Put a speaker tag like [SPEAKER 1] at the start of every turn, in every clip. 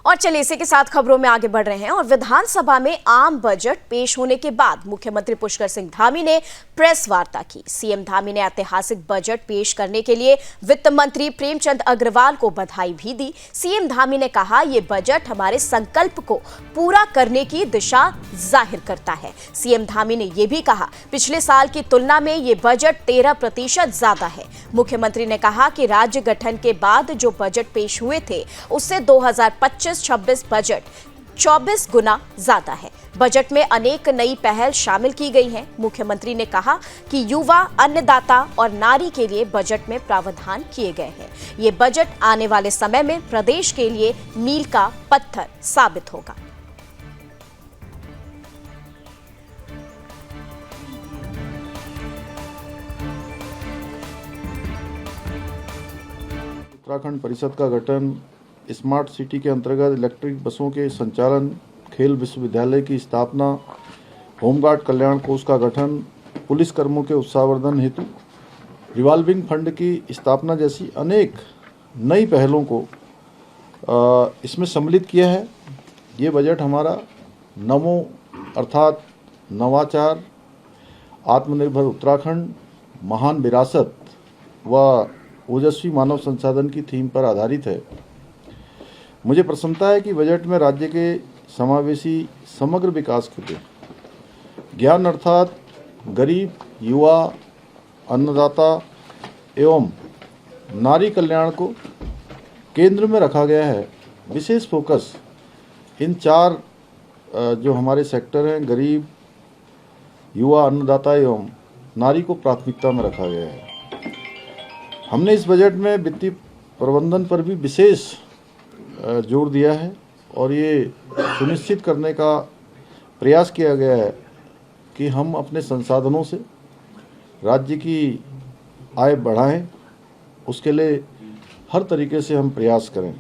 [SPEAKER 1] और चलिए इसी के साथ खबरों में आगे बढ़ रहे हैं। और विधानसभा में आम बजट पेश होने के बाद मुख्यमंत्री पुष्कर सिंह धामी ने प्रेस वार्ता की। सीएम धामी ने ऐतिहासिक बजट पेश करने के लिए वित्त मंत्री प्रेमचंद अग्रवाल को बधाई भी दी। सीएम धामी ने कहा, ये बजट हमारे संकल्प को पूरा करने की दिशा जाहिर करता है। सीएम धामी ने यह भी कहा, पिछले साल की तुलना में ये बजट 13% ज्यादा है। मुख्यमंत्री ने कहा कि राज्य गठन के बाद जो बजट पेश हुए थे उससे 2025-26 बजट 24 गुना ज्यादा है। बजट में अनेक नई पहल शामिल की गई हैं। मुख्यमंत्री ने कहा कि युवा, अन्नदाता और नारी के लिए बजट में प्रावधान किए गए हैं। ये बजट आने वाले समय में प्रदेश के लिए मील का पत्थर साबित होगा।
[SPEAKER 2] उत्तराखंड परिषद का गठन, स्मार्ट सिटी के अंतर्गत इलेक्ट्रिक बसों के संचालन, खेल विश्वविद्यालय की स्थापना, होमगार्ड कल्याण कोष का गठन, पुलिस कर्मियों के उत्साहवर्धन हेतु रिवॉल्विंग फंड की स्थापना जैसी अनेक नई पहलों को इसमें सम्मिलित किया है। ये बजट हमारा नमो अर्थात नवाचार, आत्मनिर्भर उत्तराखंड, महान विरासत व ओजस्वी मानव संसाधन की थीम पर आधारित है। मुझे प्रसन्नता है कि बजट में राज्य के समावेशी समग्र विकास के लिए ज्ञान अर्थात गरीब, युवा, अन्नदाता एवं नारी कल्याण को केंद्र में रखा गया है। विशेष फोकस इन चार जो हमारे सेक्टर हैं, गरीब, युवा, अन्नदाता एवं नारी को प्राथमिकता में रखा गया है। हमने इस बजट में वित्तीय प्रबंधन पर भी विशेष जोर दिया है और ये सुनिश्चित करने का प्रयास किया गया है कि हम अपने संसाधनों से राज्य की आय बढ़ाएं, उसके लिए हर तरीके से हम प्रयास करें।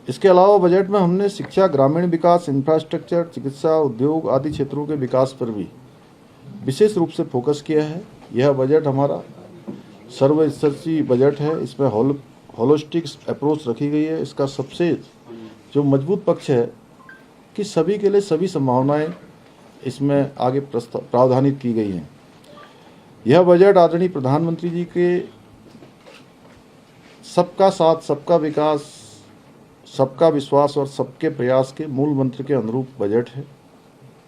[SPEAKER 2] इसके अलावा बजट में हमने शिक्षा, ग्रामीण विकास, इंफ्रास्ट्रक्चर, चिकित्सा, उद्योग आदि क्षेत्रों के विकास पर भी विशेष रूप से फोकस किया है। यह बजट हमारा सर्वस्पर्शी बजट है। इसमें होलिस्टिक अप्रोच रखी गई है। इसका सबसे जो मजबूत पक्ष है कि सभी के लिए सभी संभावनाएं इसमें आगे प्रावधानित की गई हैं। यह बजट आदरणीय प्रधानमंत्री जी के सबका साथ, सबका विकास, सबका विश्वास और सबके प्रयास के मूल मंत्र के अनुरूप बजट है।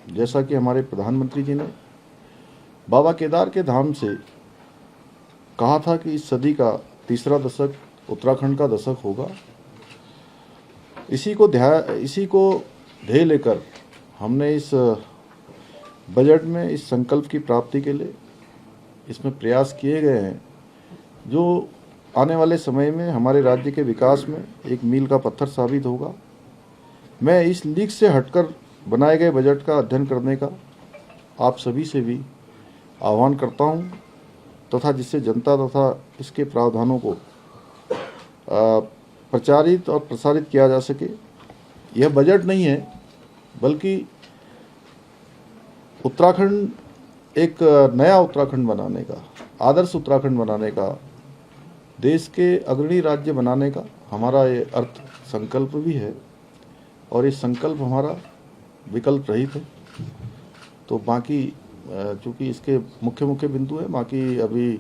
[SPEAKER 2] जैसा कि हमारे प्रधानमंत्री जी ने बाबा केदार के धाम से कहा था कि इस सदी का तीसरा दशक उत्तराखंड का दशक होगा। इसी को ध्येय लेकर हमने इस बजट में इस संकल्प की प्राप्ति के लिए इसमें प्रयास किए गए हैं, जो आने वाले समय में हमारे राज्य के विकास में एक मील का पत्थर साबित होगा। मैं इस लीक से हटकर बनाए गए बजट का अध्ययन करने का आप सभी से भी आह्वान करता हूं, तथा जिससे जनता तथा इसके प्रावधानों को प्रचारित और प्रसारित किया जा सके। यह बजट नहीं है बल्कि उत्तराखंड एक नया उत्तराखंड बनाने का, आदर्श उत्तराखंड बनाने का, देश के अग्रणी राज्य बनाने का हमारा ये अर्थ संकल्प भी है और ये संकल्प हमारा विकल्प रहित है। तो बाकी चूँकि इसके मुख्य बिंदु है, बाकी अभी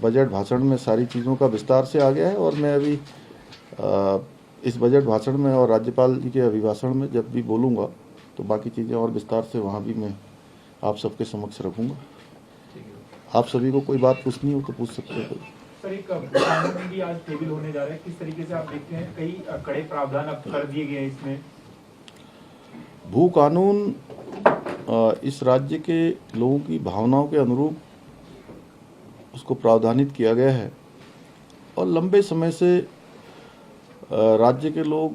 [SPEAKER 2] बजट भाषण में सारी चीज़ों का विस्तार से आ गया है और मैं अभी इस बजट भाषण में और राज्यपाल जी के अभिभाषण में जब भी बोलूँगा तो बाकी चीज़ें और विस्तार से वहाँ भी मैं आप सबके समक्ष रखूँगा। आप सभी को कोई बात पूछनी हो तो पूछ सकते हैं।
[SPEAKER 3] सर, एक कानून भी आज टेबल होने जा रहा है, किस तरीके से आप देखते हैं? कई कड़े प्रावधान अब कर दिए गए हैं इसमें।
[SPEAKER 2] भू कानून इस राज्य के लोगों की भावनाओं के अनुरूप उसको प्रावधानित किया गया है और लंबे समय से राज्य के लोग